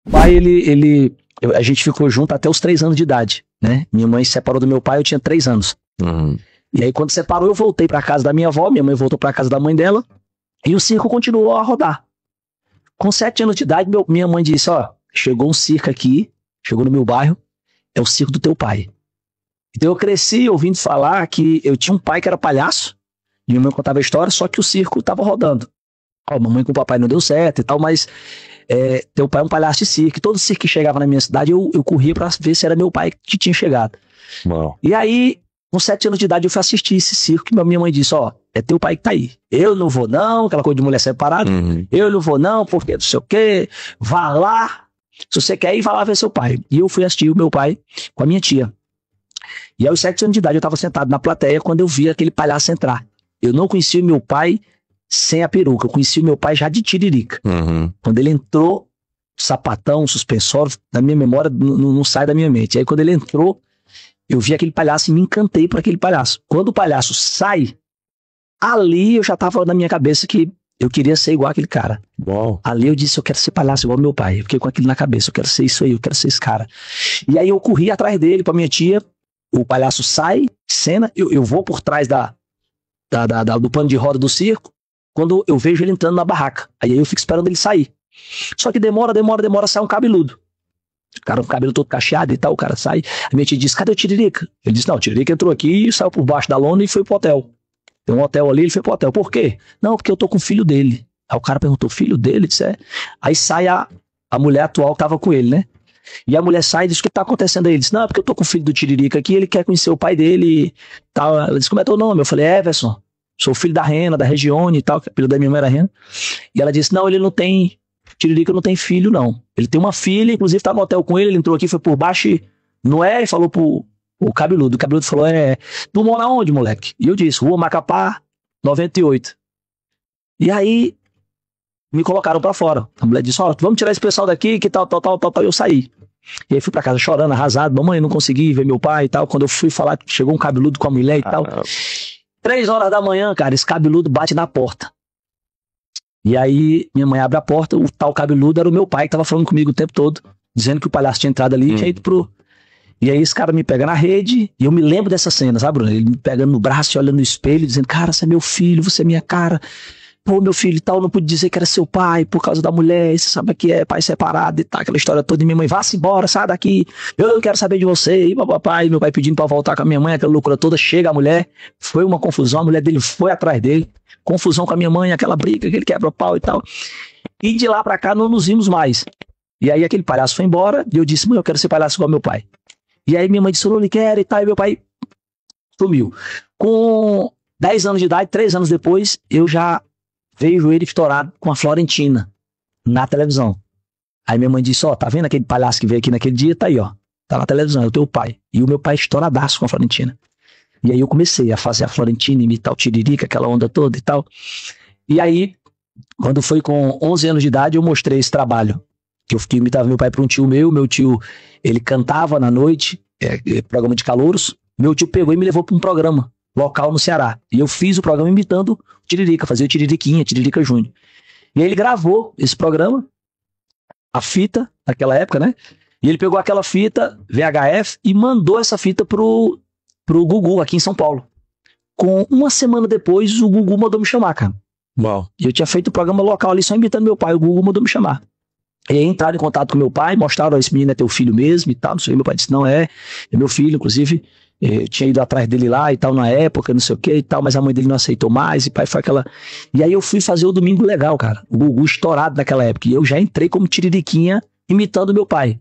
O pai, a gente ficou junto até os 3 anos de idade, né? Minha mãe se separou do meu pai, eu tinha 3 anos. Uhum. E aí, quando separou, eu voltei pra casa da minha avó, minha mãe voltou pra casa da mãe dela, e o circo continuou a rodar. Com 7 anos de idade, minha mãe disse, ó, chegou um circo aqui, chegou no meu bairro, é o circo do teu pai. Então eu cresci ouvindo falar que eu tinha um pai que era palhaço, e minha mãe contava a história, só que o circo tava rodando. Ó, mamãe com o papai não deu certo e tal, mas teu pai é um palhaço de circo, e todo circo que chegava na minha cidade, eu corria pra ver se era meu pai que tinha chegado. Uau. E aí, com 7 anos de idade, eu fui assistir esse circo, que minha mãe disse, ó, é teu pai que tá aí. Eu não vou não, aquela coisa de mulher separada. Uhum. Eu não vou não, porque não sei o quê. Vá lá. Se você quer ir, vá lá ver seu pai. E eu fui assistir o meu pai com a minha tia. E aos 7 anos de idade, eu tava sentado na plateia quando eu vi aquele palhaço entrar. Eu não conhecia o meu pai sem a peruca. Eu conheci o meu pai já de tiririca. Uhum. Quando ele entrou, sapatão, suspensório, na minha memória, não sai da minha mente. Aí quando ele entrou, eu vi aquele palhaço e me encantei por aquele palhaço. Quando o palhaço sai, ali eu já tava na minha cabeça que eu queria ser igual aquele cara. Uau. Ali eu disse, eu quero ser palhaço igual meu pai. Eu fiquei com aquilo na cabeça, eu quero ser isso aí, eu quero ser esse cara. E aí eu corri atrás dele pra minha tia, o palhaço sai, cena, eu vou por trás do pano de roda do circo, quando eu vejo ele entrando na barraca. Aí eu fico esperando ele sair. Só que demora, sai um cabeludo. O cara com o cabelo todo cacheado e tal, o cara sai. A minha tia disse, cadê o Tiririca? Ele disse, não, o Tiririca entrou aqui e saiu por baixo da lona e foi pro hotel. Tem um hotel ali, ele foi pro hotel. Por quê? Não, porque eu tô com o filho dele. Aí o cara perguntou, filho dele? Disse, é. Aí sai a mulher atual que tava com ele, né? E a mulher sai e diz, o que tá acontecendo aí? Ele disse, não, é porque eu tô com o filho do Tiririca aqui, ele quer conhecer o pai dele e tal. Ela disse, como é teu nome? Eu falei, Everson, sou filho da Rena, da Regione e tal, que a filha da minha mãe era Rena. E ela disse, não, ele não tem, Tiririca não tem filho, não. Ele tem uma filha, inclusive tá no hotel com ele entrou aqui, foi por baixo e não é, e falou pro cabeludo. O cabeludo falou, tu mora onde, moleque? E eu disse, Rua Macapá, 98. E aí, me colocaram pra fora. A mulher disse, ó, vamos tirar esse pessoal daqui, que tal. E eu saí. E aí fui pra casa chorando, arrasado. Mamãe, não consegui ver meu pai e tal. Quando eu fui falar, chegou um cabeludo com a mulher e tal. 3 horas da manhã, cara, esse cabeludo bate na porta. E aí, minha mãe abre a porta, o tal cabeludo era o meu pai que tava falando comigo o tempo todo, dizendo que o palhaço tinha entrado ali e tinha ido pro... E aí esse cara me pega na rede, e eu me lembro dessa cena, sabe, Bruno? Ele me pegando no braço e olhando no espelho, dizendo, cara, você é meu filho, você é minha cara. Pô, meu filho e tal, não pude dizer que era seu pai por causa da mulher, você sabe que é pai separado e tal, aquela história toda. E minha mãe, vá-se embora, sai daqui, eu não quero saber de você. E papai, meu pai pedindo pra voltar com a minha mãe, aquela loucura toda. Chega a mulher, foi uma confusão, a mulher dele foi atrás dele, confusão com a minha mãe, aquela briga, que ele quebra o pau e tal. E de lá pra cá não nos vimos mais. E aí aquele palhaço foi embora, e eu disse, mãe, eu quero ser palhaço igual meu pai. E aí minha mãe disse, eu não lhe quero e tal, e meu pai sumiu. Com 10 anos de idade, 3 anos depois, eu já vejo ele estourado com a Florentina na televisão. Aí minha mãe disse, ó, tá vendo aquele palhaço que veio aqui naquele dia? Tá aí, ó, tá na televisão, é o teu pai. E o meu pai estouradaço com a Florentina. E aí eu comecei a fazer a Florentina, imitar o Tiririca, aquela onda toda e tal. E aí, quando foi com 11 anos de idade, eu mostrei esse trabalho. Que eu fiquei imitava meu pai para um tio meu tio, ele cantava na noite, programa de calouros. Meu tio pegou e me levou para um programa local no Ceará. E eu fiz o programa imitando o Tiririca, fazia o Tiririquinha, Tiririca Júnior. E aí ele gravou esse programa, a fita, naquela época, né? E ele pegou aquela fita, VHF, e mandou essa fita pro Gugu, aqui em São Paulo. Com uma semana depois, o Gugu mandou me chamar, cara. Uau. E eu tinha feito o programa local ali, só imitando meu pai, o Gugu mandou me chamar. E aí entraram em contato com meu pai, mostraram, esse menino é teu filho mesmo e tal, não sei o que. Meu pai disse, não, é meu filho, inclusive, eu tinha ido atrás dele lá e tal, na época, não sei o que e tal, mas a mãe dele não aceitou mais, e pai foi aquela... E aí eu fui fazer o Domingo Legal, cara, o Gugu estourado naquela época, e eu já entrei como Tiririquinha, imitando meu pai.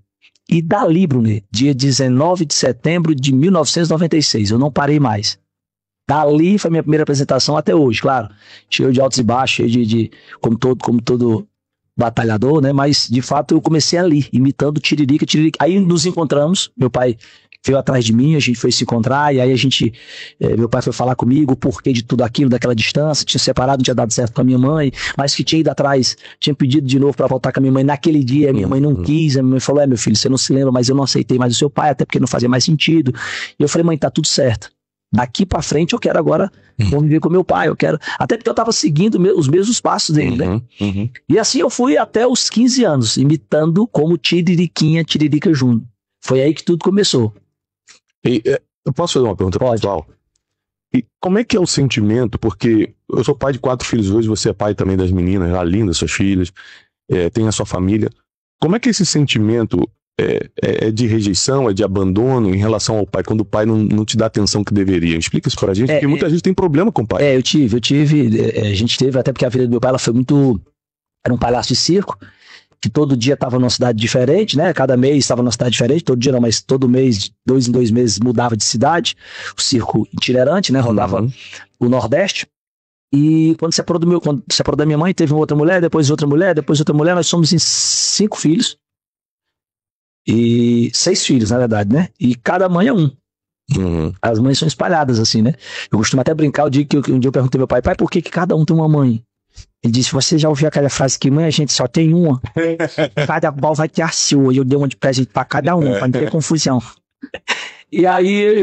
E dali, Bruno, dia 19 de setembro de 1996, eu não parei mais. Dali foi a minha primeira apresentação até hoje, claro, cheio de altos e baixos, cheio de como todo batalhador, né? Mas de fato eu comecei ali, imitando Tiririca. Aí nos encontramos, meu pai veio atrás de mim, a gente foi se encontrar, e aí meu pai foi falar comigo o porquê de tudo aquilo, daquela distância, tinha separado, não tinha dado certo com a minha mãe, mas que tinha ido atrás, tinha pedido de novo pra voltar com a minha mãe naquele dia, a minha mãe não quis, a minha mãe falou, meu filho, você não se lembra, mas eu não aceitei mais o seu pai, até porque não fazia mais sentido. E eu falei, mãe, tá tudo certo. daqui pra frente eu quero agora conviver com meu pai, eu quero, até porque eu tava seguindo os mesmos passos dele, né? E assim eu fui até os 15 anos, imitando como Tiririca Júnior. Foi aí que tudo começou. Eu posso fazer uma pergunta pessoal? E como é que é o sentimento, porque eu sou pai de 4 filhos hoje, você é pai também das meninas, a linda, suas filhas, tem a sua família. Como é que esse sentimento é de rejeição, é de abandono em relação ao pai, quando o pai não te dá a atenção que deveria? Explica isso pra gente, porque muita gente tem problema com o pai. Eu tive, a gente teve, até porque a vida do meu pai ela foi muito... Era um palhaço de circo, que todo dia estava numa cidade diferente, né? Cada mês estava numa cidade diferente, todo dia não, mas todo mês, de 2 em 2 meses, mudava de cidade. O circo itinerante, né? Rodava o Nordeste. E quando separou da minha mãe, teve uma outra mulher, depois outra mulher, depois outra mulher. Nós somos em 5 filhos. E 6 filhos, na verdade, né? E cada mãe é um. As mães são espalhadas, assim, né? Eu costumo até brincar, um dia eu perguntei ao meu pai, por que cada um tem uma mãe? Ele disse, você já ouviu aquela frase que mãe, a gente só tem uma? Cada qual vai ter a sua. E eu dei uma de presente pra cada um, pra não ter confusão. E aí,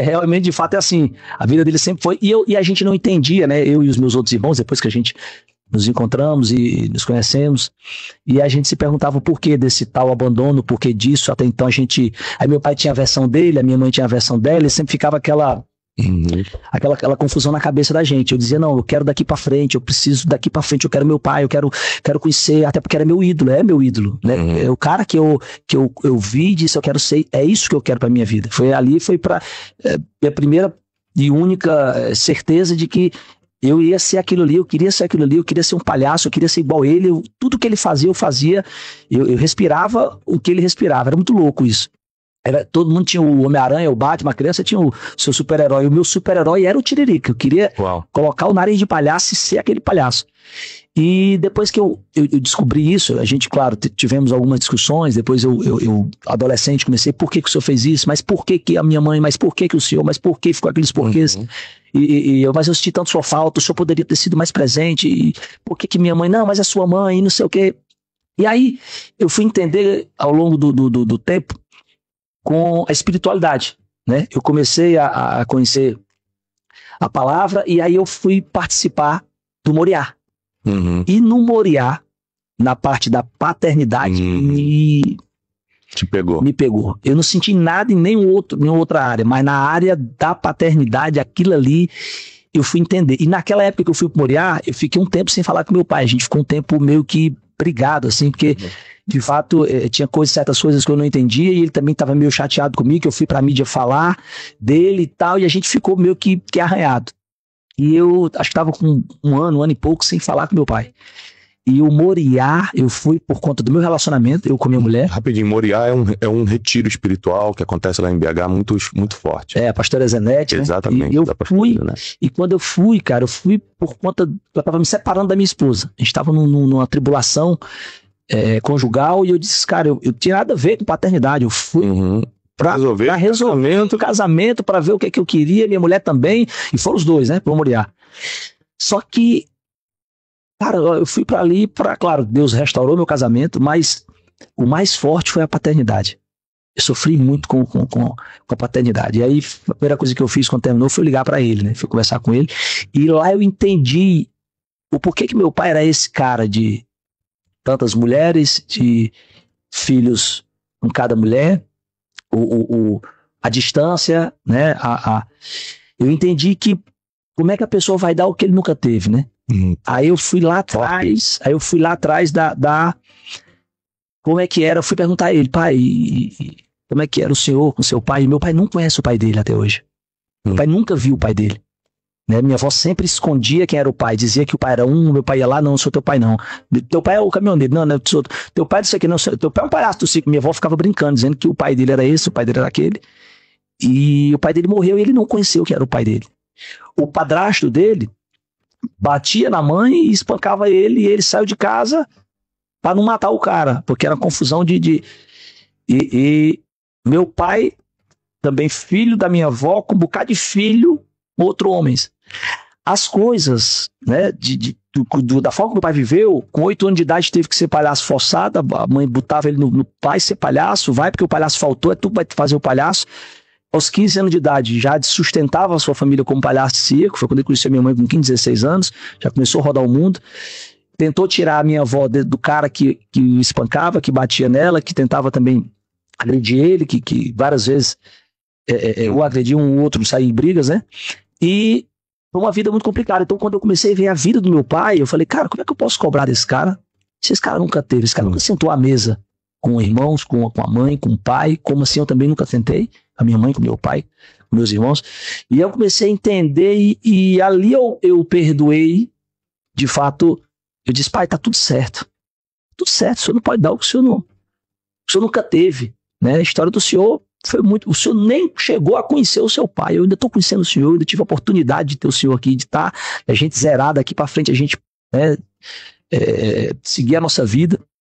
realmente, de fato, é assim. A vida dele sempre foi... E a gente não entendia, né? Eu e os meus outros irmãos, depois que a gente nos encontramos e nos conhecemos, e a gente se perguntava o porquê desse tal abandono, o porquê disso. Até então a gente... Aí meu pai tinha a versão dele, a minha mãe tinha a versão dela, e sempre ficava aquela confusão na cabeça da gente. Eu dizia, não, eu quero daqui pra frente, eu preciso daqui pra frente, eu quero meu pai, eu quero conhecer, até porque era meu ídolo, é meu ídolo, né? É o cara que eu vi e disse, eu quero ser, é isso que eu quero pra minha vida. Foi pra minha primeira e única certeza de que eu ia ser aquilo ali, eu queria ser aquilo ali, eu queria ser um palhaço, eu queria ser igual a ele, tudo que ele fazia, eu fazia, eu respirava o que ele respirava, era muito louco isso. Todo mundo tinha o Homem-Aranha, o Batman, a criança tinha o seu super-herói. O meu super-herói era o Tiririca. Eu queria colocar o nariz de palhaço e ser aquele palhaço. E depois que eu descobri isso, a gente, claro, tivemos algumas discussões. Depois eu adolescente, comecei, por que o senhor fez isso? Mas por que a minha mãe? Mas por que o senhor? Mas por que ficou aqueles porquês? Mas eu senti tanto sua falta, o senhor poderia ter sido mais presente. E por que minha mãe? Não, mas é sua mãe, e não sei o quê. E aí eu fui entender ao longo do tempo com a espiritualidade, né? Eu comecei a conhecer a palavra e aí eu fui participar do Moriá. E no Moriá, na parte da paternidade, me pegou. Eu não senti nada em nenhuma outra área, mas na área da paternidade, aquilo ali, eu fui entender. E naquela época que eu fui pro Moriá, eu fiquei um tempo sem falar com meu pai. A gente ficou um tempo meio que brigado, assim, porque... De fato, tinha certas coisas que eu não entendia e ele também estava meio chateado comigo, que eu fui pra mídia falar dele e tal, e a gente ficou meio que arranhado. E eu acho que estava com um ano e pouco sem falar com meu pai. E o Moriá, eu fui por conta do meu relacionamento, eu com minha mulher. Rapidinho, Moriá é um retiro espiritual que acontece lá em BH muito forte. A pastora Zenete, né? Exatamente. E eu fui, e quando eu fui, cara, eu fui por conta, eu estava me separando da minha esposa. A gente estava numa tribulação conjugal, e eu disse, cara, eu tinha nada a ver com paternidade, eu fui pra resolver o casamento, pra ver o que eu queria, minha mulher também, e foram os dois, né, pro Moriá. Só que, cara, eu fui pra ali, claro, Deus restaurou meu casamento, mas o mais forte foi a paternidade. Eu sofri muito com a paternidade. E aí, a primeira coisa que eu fiz quando terminou foi ligar pra ele, né, fui conversar com ele, e lá eu entendi o porquê que meu pai era esse cara de tantas mulheres, de filhos com cada mulher, a distância, né? Eu entendi que como é que a pessoa vai dar o que ele nunca teve, né? Aí eu fui lá atrás, da como é que era, eu fui perguntar a ele, pai, como é que era o senhor com seu pai? E meu pai não conhece o pai dele até hoje. Meu pai nunca viu o pai dele. Né? Minha avó sempre escondia quem era o pai, dizia que o pai era meu pai ia lá, não sou teu pai não. Teu pai é o caminhoneiro, não sou teu pai, não sei o que, não, teu pai é um palhaço do circo. Minha avó ficava brincando, dizendo que o pai dele era esse, o pai dele era aquele. E o pai dele morreu e ele não conheceu quem era o pai dele. O padrasto dele batia na mãe e espancava ele, e ele saiu de casa para não matar o cara, porque era confusão E meu pai, também filho da minha avó, com um bocado de filho, outro homens. As coisas, né, da forma que meu pai viveu, com 8 anos de idade teve que ser palhaço forçado, a mãe botava ele no pai ser palhaço, vai porque o palhaço faltou, tu vai fazer o palhaço. aos 15 anos de idade, já sustentava a sua família como palhaço de circo. Foi quando ele conheceu minha mãe com 15, 16 anos. Já começou a rodar o mundo. Tentou tirar a minha avó do cara que espancava, que batia nela, que tentava também agredir ele, que várias vezes o agrediu um ou outro, saía em brigas, né? E foi uma vida muito complicada. Então, quando eu comecei a ver a vida do meu pai, eu falei, cara, como é que eu posso cobrar desse cara? Se esse cara nunca teve, esse cara nunca sentou à mesa com irmãos, com a mãe, com o pai, como assim eu também nunca sentei, a minha mãe, com meu pai, com meus irmãos. E eu comecei a entender e ali eu perdoei, de fato, eu disse, pai, tá tudo certo. Tudo certo, o senhor não pode dar o que o senhor nunca teve, né? A história do senhor foi muito... O senhor nem chegou a conhecer o seu pai. Eu ainda estou conhecendo o senhor, eu ainda tive a oportunidade de ter o senhor aqui, de estar a gente zerada aqui para frente, a gente, né, seguir a nossa vida.